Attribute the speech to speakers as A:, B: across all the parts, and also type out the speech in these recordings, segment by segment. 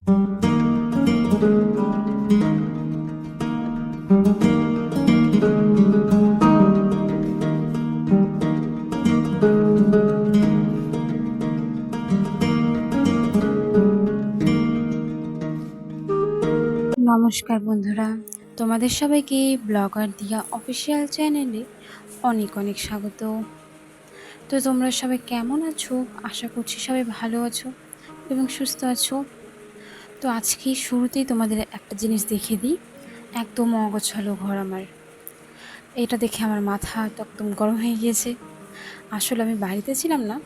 A: নমস্কার বন্ধুরা, তোমাদের সবাইকে ব্লগার দিয়া অফিসিয়াল চ্যানেলে অনেক অনেক স্বাগত। তো তোমরা সবাই কেমন আছো? আশা করছি সবাই ভালো আছো এবং সুস্থ আছো। তো আজকে শুরুতেই তোমাদের একটা জিনিস দেখিয়ে দিই। একদম অগোছালো ঘর আমার। এটা দেখে আমার মাথা তো একদম গরম হয়ে গিয়েছে। আসলে আমি বাড়িতে ছিলাম না,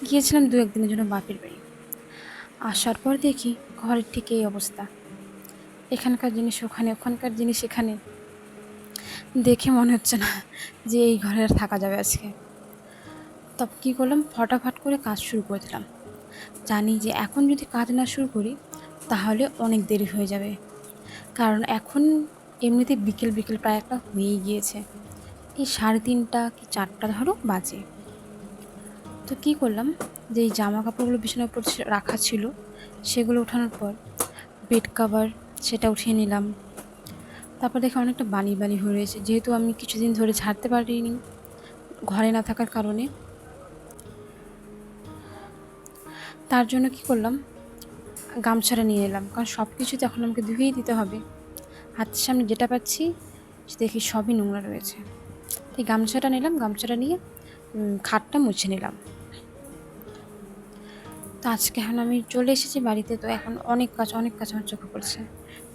A: গিয়েছিলাম 2-1 দিনের জন্য বাপের বাড়ি। আসার পর দেখি ঘরের ঠিক এই অবস্থা। এখানকার জিনিস ওখানে, ওখানকার জিনিস এখানে। দেখে মনে হচ্ছে না যে এই ঘরে আর থাকা যাবে আজকে। তবে কী করলাম, ফটাফট করে কাজ শুরু করে দিলাম। জানি যে এখন যদি কাজ না শুরু করি তাহলে অনেক দেরি হয়ে যাবে, কারণ এখন এমনিতে বিকেল বিকেল প্রায় একটা হয়েই গিয়েছে। এই 3:30 কি 4টা ধরো বাজে। তো কী করলাম, যে এই জামা কাপড়গুলো বিছানার উপর রাখা ছিল সেগুলো ওঠানোর পর বেড কাভার সেটা উঠিয়ে নিলাম। তারপর দেখে অনেকটা বালি বালি হয়ে রয়েছে, যেহেতু আমি কিছুদিন ধরে ঝাড়তে পারিনি ঘরে না থাকার কারণে। তার জন্য কি করলাম, গামছাটা নিয়ে এলাম, কারণ সব কিছু তো এখন আমাকে ধুয়েই দিতে হবে। হাতের সামনে যেটা পাচ্ছি দেখি সবই নোংরা রয়েছে। এই গামছাটা নিলাম, গামছাটা নিয়ে খাটটা মুছে নিলাম। তো আজকে এখন আমি চলে এসেছি বাড়িতে, তো এখন অনেক কাজ আমার চোখে পড়ছে।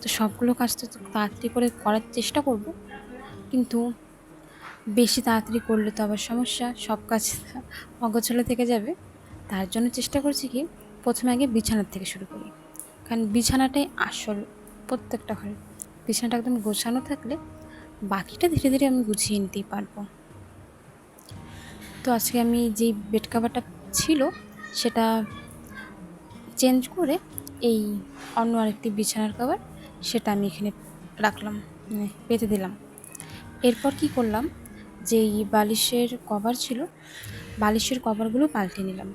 A: তো সবগুলো কাজ তো তাড়াতাড়ি করে করার চেষ্টা করব, কিন্তু বেশি তাড়াতাড়ি করলে তো আবার সমস্যা, সব কাজ অগোছালো থেকে যাবে। তার জন্য চেষ্টা করছি কি, প্রথমে আগে বিছানার থেকে শুরু করি, কারণ বিছানাটাই আসল। প্রত্যেকটা ঘরে বিছানাটা একদম গোছানো থাকলে বাকিটা ধীরে ধীরে আমি গুছিয়ে নিতেই পারবো। তো আজকে আমি যেই বেড কাভারটা ছিল সেটা চেঞ্জ করে এই অন্য আরেকটি বিছানার কভার সেটা আমি এখানে রাখলাম, পেতে দিলাম। এরপর কি করলাম, যেই বালিশের কভার ছিল বালিশের কভারগুলো পাল্টে নিলাম।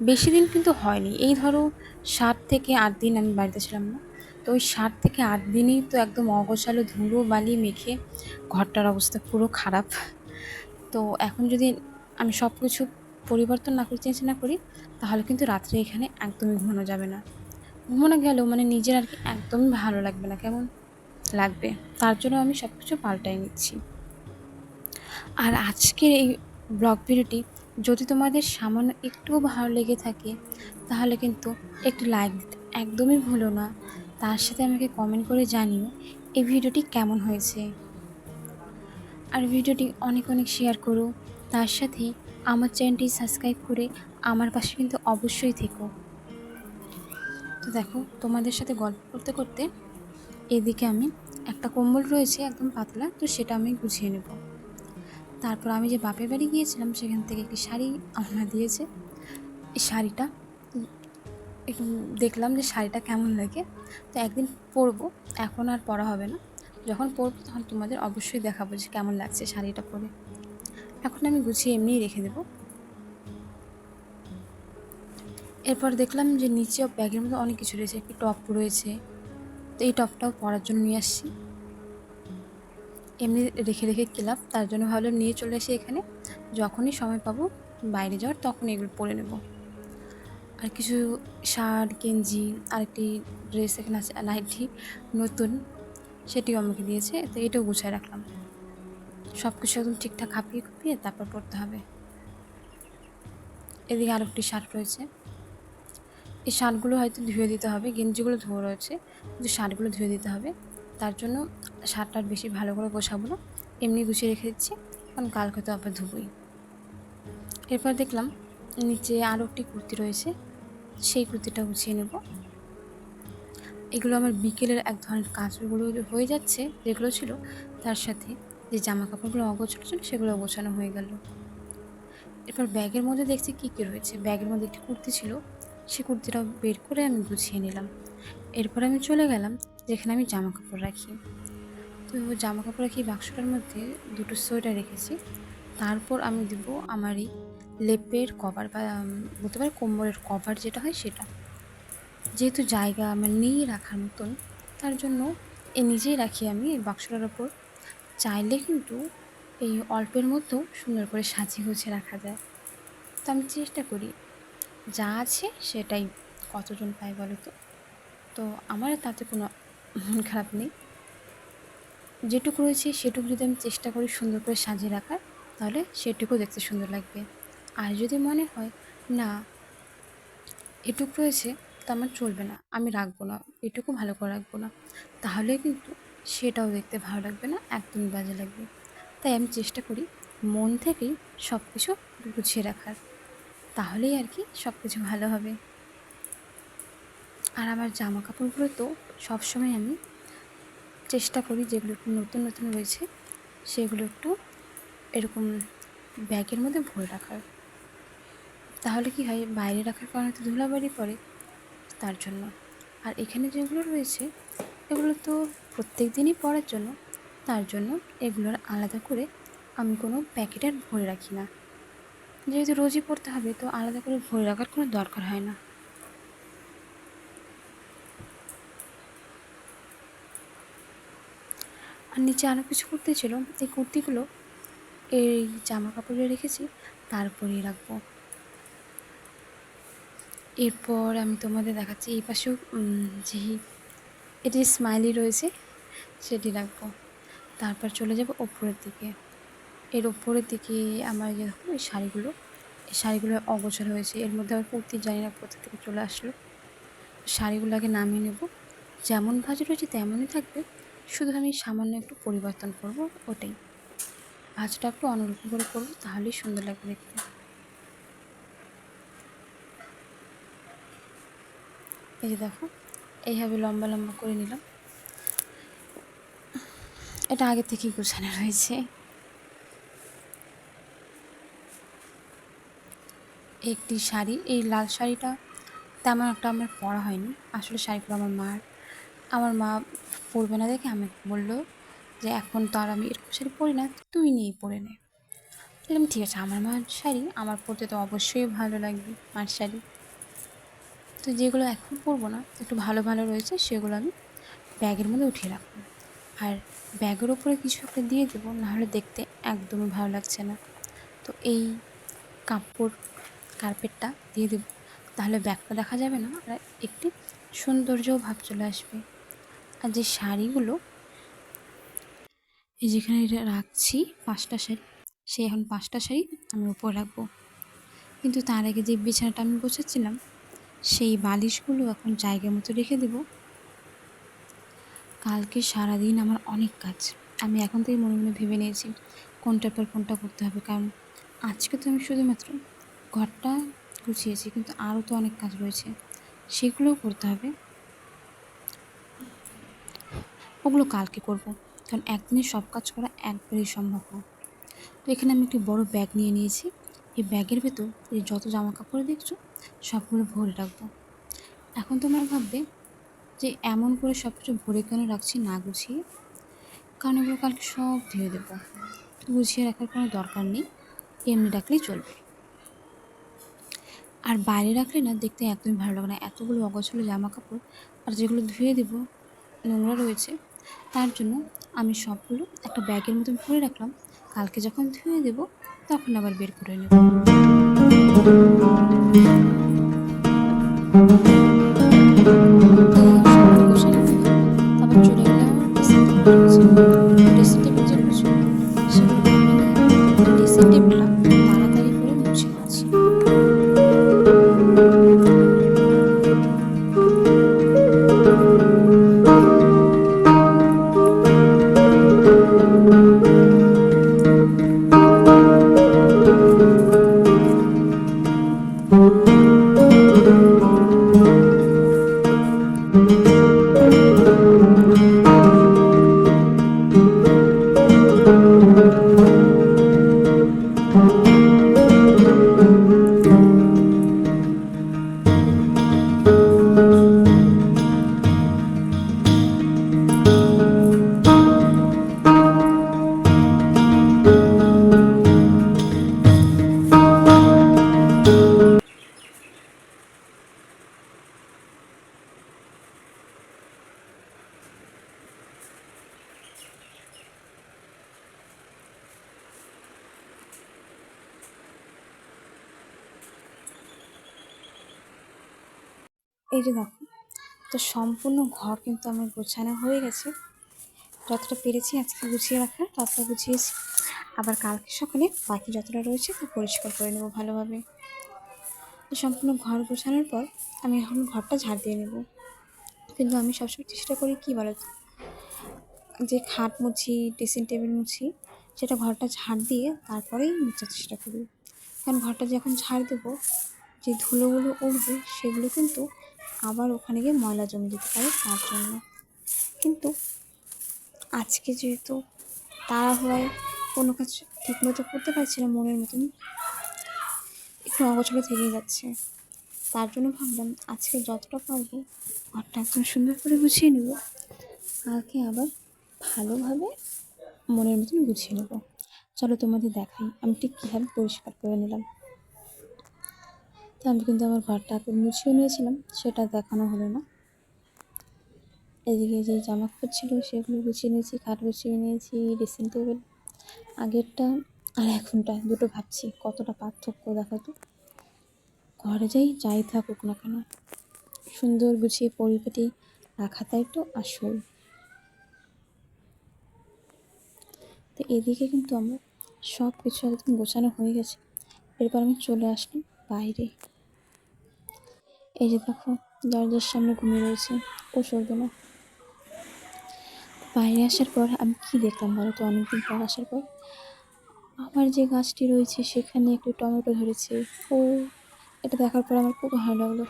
A: বেশি দিন কিন্তু হয়নি, এই ধরো 7 থেকে 8 দিন আমি বাড়িতে ছিলাম না। তো ওই 7 থেকে 8 দিনই তো একদম অগোছালো ধুলো বালি মেখে ঘরটার অবস্থা পুরো খারাপ। তো এখন যদি আমি সব কিছু পরিবর্তন না করি, চেঞ্জ না করি, তাহলে কিন্তু রাত্রে এখানে একদমই ঘুমানো যাবে না। ঘুমানো গেলেও মানে নিজের আর কি একদমই ভালো লাগবে না, কেমন লাগবে। তার জন্য আমি সব কিছু পাল্টাই নিচ্ছি। আর আজকের এই ব্লগ ভিডিওটি যদি তোমাদের সামান্য একটুও ভালো লেগে থাকে তাহলে কিন্তু একটু লাইক দিতে একদমই ভুলো না। তার সাথে আমাকে কমেন্ট করে জানিও এই ভিডিওটি কেমন হয়েছে। আর ভিডিওটি অনেক অনেক শেয়ার করো, তার সাথে আমার চ্যানেলটি সাবস্ক্রাইব করে আমার পাশে কিন্তু অবশ্যই থেকো। তো দেখো, তোমাদের সাথে গল্প করতে করতে এদিকে আমি একটা কম্বল রয়েছে একদম পাতলা, তো সেটা আমি গুছিয়ে নেব। তারপর আমি যে বাপের বাড়ি গিয়েছিলাম সেখান থেকে একটি শাড়ি আনা দিয়েছে। এই শাড়িটা একটু দেখলাম যে শাড়িটা কেমন লাগে, তো একদিন পরবো, এখন আর পরা হবে না। যখন পরবো তখন তোমাদের অবশ্যই দেখাবো যে কেমন লাগছে শাড়িটা পরে। এখন আমি গুছিয়ে এমনিই রেখে দেবো। এরপর দেখলাম যে নিচেও ব্যাগের মধ্যে অনেক কিছু রয়েছে, একটি টপ রয়েছে, তো এই টপটাও পরার জন্য নিয়ে আসছি। এমনি রেখে রেখে ক্লাব, তার জন্য ভাবলাম নিয়ে চলে আসি এখানে, যখনই সময় পাবো বাইরে যাওয়ার তখন এগুলো পরে নেব। আর কিছু শার্ট গেঞ্জি আরেকটি ড্রেস এখানে আছে, নাইটি নতুন, সেটিও আমাকে দিয়েছে, তো এটাও গুছিয়ে রাখলাম। সব কিছু একদম ঠিকঠাক হাঁপিয়ে খুপিয়ে তারপর পরতে হবে। এদিকে আরেকটি শার্ট রয়েছে, এই শার্টগুলো হয়তো ধুয়ে দিতে হবে, গেঞ্জিগুলো ধোয়া রয়েছে কিন্তু শার্টগুলো ধুয়ে দিতে হবে। তার জন্য শার্টটা আর বেশি ভালো করে গোছাবো না, এমনি গুছিয়ে রেখে দিচ্ছি, কারণ কালকে তো আবার ধুবই। এরপর দেখলাম নিচে আরও একটি কুর্তি রয়েছে, সেই কুর্তিটা গুছিয়ে নেব। এগুলো আমার বিকেলের এক ধরনের কাজগুলো হয়ে যাচ্ছে যেগুলো ছিল, তার সাথে যে জামা কাপড়গুলো অগোছালো ছিল সেগুলো গোছানো হয়ে গেল। এরপর ব্যাগের মধ্যে দেখছি কী কী রয়েছে, ব্যাগের মধ্যে একটি কুর্তি ছিল, সেই কুর্তিটাও বের করে আমি গুছিয়ে নিলাম। এরপর আমি চলে গেলাম যেখানে আমি জামা কাপড় রাখি। তো জামা কাপড় রাখি বাক্সটার মধ্যে দুটো সোয়েটার রেখেছি। তারপর আমি দেব আমার এই লেপের কভার বা বলতে পারি কোমরের কভার যেটা হয় সেটা। যেহেতু জায়গা আমার নেই রাখার মতন, তার জন্য নিজেই রাখি আমি এই বাক্সটার ওপর। চাইলে কিন্তু এই অল্পের মধ্যেও সুন্দর করে সাজিয়ে গুছিয়ে রাখা যায়। তো আমি চেষ্টা করি যা আছে সেটাই, কতজন পায় বলো তো? তো আমার তাতে কোনো মন খারাপ নেই। যেটুকু রয়েছে সেটুকু যদি আমি চেষ্টা করি সুন্দর করে সাজিয়ে রাখার, তাহলে সেটুকু দেখতে সুন্দর লাগবে। আর যদি মনে হয় না এটুক রয়েছে, তো আমার চলবে না, আমি রাখবো না, এটুকু ভালো করে রাখবো না, তাহলে কিন্তু সেটাও দেখতে ভালো লাগবে না, একদমই বাজে লাগবে। তাই আমি চেষ্টা করি মন থেকেই সব কিছু গুছিয়ে রাখার, তাহলেই আর কি সব কিছু ভালো হবে। আর আমার জামা কাপড়গুলো তো সবসময় আমি চেষ্টা করি যেগুলো একটু নতুন নতুন রয়েছে সেগুলো একটু এরকম ব্যাগের মধ্যে ভরে রাখার। তাহলে কি হয়, বাইরে রাখার কারণে তো ধুলাবালি পড়ে, তার জন্য। আর এখানে যেগুলো রয়েছে এগুলো তো প্রত্যেক দিনই পরার জন্য, তার জন্য এগুলোর আলাদা করে আমি কোনো প্যাকেট আর ভরে রাখি না। যেহেতু রোজই পরতে হবে, তো আলাদা করে ভরে রাখার কোনো দরকার হয় না। আর নিচে আরও কিছু কুর্তি ছিল, এই কুর্তিগুলো এই জামা কাপড়ে রেখেছি, তারপরেই রাখবো। এরপর আমি তোমাদের দেখাচ্ছি এই পাশেও যে এটি স্মাইলি রয়েছে সেটি রাখবো। তারপর চলে যাব ওপরের দিকে। এর ওপরের দিকে আমার যে দেখো এই শাড়িগুলো, এই শাড়িগুলো অগোছালো হয়েছে, এর মধ্যে আবার কুর্তি জানি না কোথা থেকে চলে আসলো। শাড়িগুলো আগে নামিয়ে নেব, যেমন ভাঁজ রয়েছে তেমনই থাকবে, শুধু আমি সামান্য একটু পরিবর্তন করব, ওটাই। ভাঁজটা একটু অন্যরকম করে করবো, তাহলেই সুন্দর লাগবে দেখতে। এই যে দেখো, এইভাবে লম্বা লম্বা করে নিলাম। এটা আগে থেকেই গোছানো রয়েছে। একটি শাড়ি, এই লাল শাড়িটা তেমন একটা আমার পরা হয়নি, আসলে শাড়িগুলো আমার মা পরবে না দেখে আমাকে বললো যে এখন তো আর আমি এরকম শাড়ি পরি না, তুই নিয়েই পরে নে। বললাম ঠিক আছে, আমার মার শাড়ি আমার পরতে তো অবশ্যই ভালো লাগবে, মার শাড়ি। তো যেগুলো এখন পরবো না, একটু ভালো ভালো রয়েছে, সেগুলো আমি ব্যাগের মধ্যে উঠিয়ে রাখবো। আর ব্যাগের ওপরে কিছু একটা দিয়ে দেবো, নাহলে দেখতে একদমই ভালো লাগছে না। তো এই কার্পেটটা দিয়ে দেবো, তাহলে ব্যাগটা দেখা যাবে না, আর একটি সৌন্দর্য ভাব চলে আসবে। আর যে শাড়িগুলো এই যেখানে রাখছি 5টা শাড়ি, সেই এখন 5টা শাড়ি আমি উপর রাখবো। কিন্তু তার আগে যে বিছানাটা আমি গোছাচ্ছিলাম, সেই বালিশগুলো এখন জায়গা মতো রেখে দেব। কালকে সারাদিন আমার অনেক কাজ, আমি এখন থেকে মনে মনে ভেবে নিয়েছি কোনটার পর কোনটা করতে হবে, কারণ আজকে তো আমি শুধুমাত্র ঘরটা গুছিয়েছি, কিন্তু আরও তো অনেক কাজ রয়েছে, সেগুলোও করতে হবে। ওগুলো কালকে করব, কারণ একদিনে সব কাজ করা একবারেই সম্ভব না। তো এখানে আমি একটি বড় ব্যাগ নিয়ে নিয়েছি, এই ব্যাগের ভেতর এই যত জামা কাপড় দেখছো সবগুলো ভরে রাখবো। এখন তোমরা ভাববে যে এমন করে সব কিছু ভরে কেন রাখছি না গুছিয়ে, কারণ এগুলো কালকে সব ধুয়ে দেবো, গুছিয়ে রাখার কোনো দরকার নেই, এমনি রাখলেই চলবে। আর বাইরে রাখলে না দেখতে একদমই ভালো লাগে না, এতগুলো অগোছালো জামা কাপড়, আর যেগুলো ধুয়ে দেবো নোংরা রয়েছে, তার জন্য আমি সবগুলো একটা ব্যাগের মতন ভরে রাখলাম, কালকে যখন ধুয়ে দেবো তখন আবার বের করে নেব। তারপর চলে গেলাম ড্রেসিং টেবিল যেগুলো ছিল সেগুলো নামিয়ে নিয়ে ড্রেসিং টেবিলটা তাড়াতাড়ি করে মুছে নিচ্ছি। এই যে দেখো, তো সম্পূর্ণ ঘর কিন্তু আমার গোছানো হয়ে গেছে। যতটা পেরেছি আজকে গুছিয়ে রাখার ততটা গুছিয়েছি। আবার কালকে সকালে বাকি যতটা রয়েছে তা পরিষ্কার করে নেবো ভালোভাবে। তো সম্পূর্ণ ঘর গোছানোর পর আমি এখন ঘরটা ঝাড় দিয়ে নেব। কিন্তু আমি সবসময় চেষ্টা করি কী বলো তো, যে খাট মুছি, ড্রেসিং টেবিল মুছি, সেটা ঘরটা ঝাড় দিয়ে তারপরেই মোছার চেষ্টা করি। কারণ ঘরটা যখন ঝাড় দেবো, যে ধুলোগুলো উঠবে সেগুলো কিন্তু আবার ওখানে গিয়ে ময়লা জমে যেতে পারে, তার জন্য। কিন্তু আজকে যেহেতু তাড়াহুড়োয় কোনো কাজ ঠিকমতো করতে পারছি না, মনের মতন একটু অগোছালো থেকেই যাচ্ছে, তার জন্য ভাবলাম আজকে যতটা পারবো ঘরটা একদম সুন্দর করে গুছিয়ে নেব, কালকে আবার ভালোভাবে মনের মতন গুছিয়ে নেব। চলো তোমাদের দেখাই আমি ঠিক কীভাবে পরিষ্কার করে নিলাম। তো আমি কিন্তু আমার ঘরটা আগে মুছিয়ে নিয়েছিলাম, সেটা দেখানো হলো না। এদিকে যে জামা কাপড় ছিল সেগুলো গুছিয়ে নিয়েছি, খাট গুছিয়ে নিয়েছি, ড্রেসিং টেবিল। আগেরটা আর এখনটা দুটো ভাবছি কতটা পার্থক্য দেখো তো। ঘরে যাই থাকুক না কেন, সুন্দর গুছিয়ে পরিপাটি রাখাটাই তো আসল। তো এদিকে কিন্তু আমার সব কিছু একদম গোছানো হয়ে গেছে। এরপর আমি চলে আসলাম বাইরে। এই যে দেখো, দরজার সামনে ঘুমিয়ে রয়েছে, ও সরবে না। বাইরে আসার পর আমি কি দেখলাম বলো তো, অনেকদিন পর আসার পর আমার যে গাছটি রয়েছে সেখানে একটু টমেটো ধরেছে। ও, এটা দেখার পর আমার খুব ভালো লাগলো।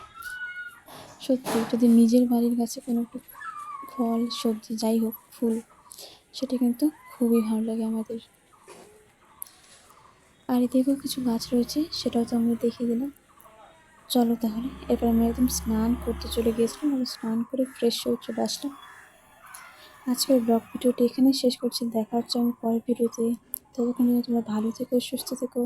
A: সত্যি, যদি নিজের বাড়ির গাছে কোনো একটু ফল, সবজি, যাই হোক, ফুল, সেটা কিন্তু খুবই ভালো লাগে আমাদের। আর এদিকেও কিছু গাছ রয়েছে, সেটাও তো আমি দেখিয়ে দিলাম। চলো তাহলে, এরপর আমি একদম স্নান করতে চলে গিয়েছিলাম, আমি স্নান করে ফ্রেশ হয়ে চলে আসলাম। আজকের ব্লগ ভিডিওটি এখানেই শেষ করছি, দেখা হচ্ছে আমি পরের ভিডিওতে। ততক্ষণ তোমরা ভালো থেকো, সুস্থ থেকো।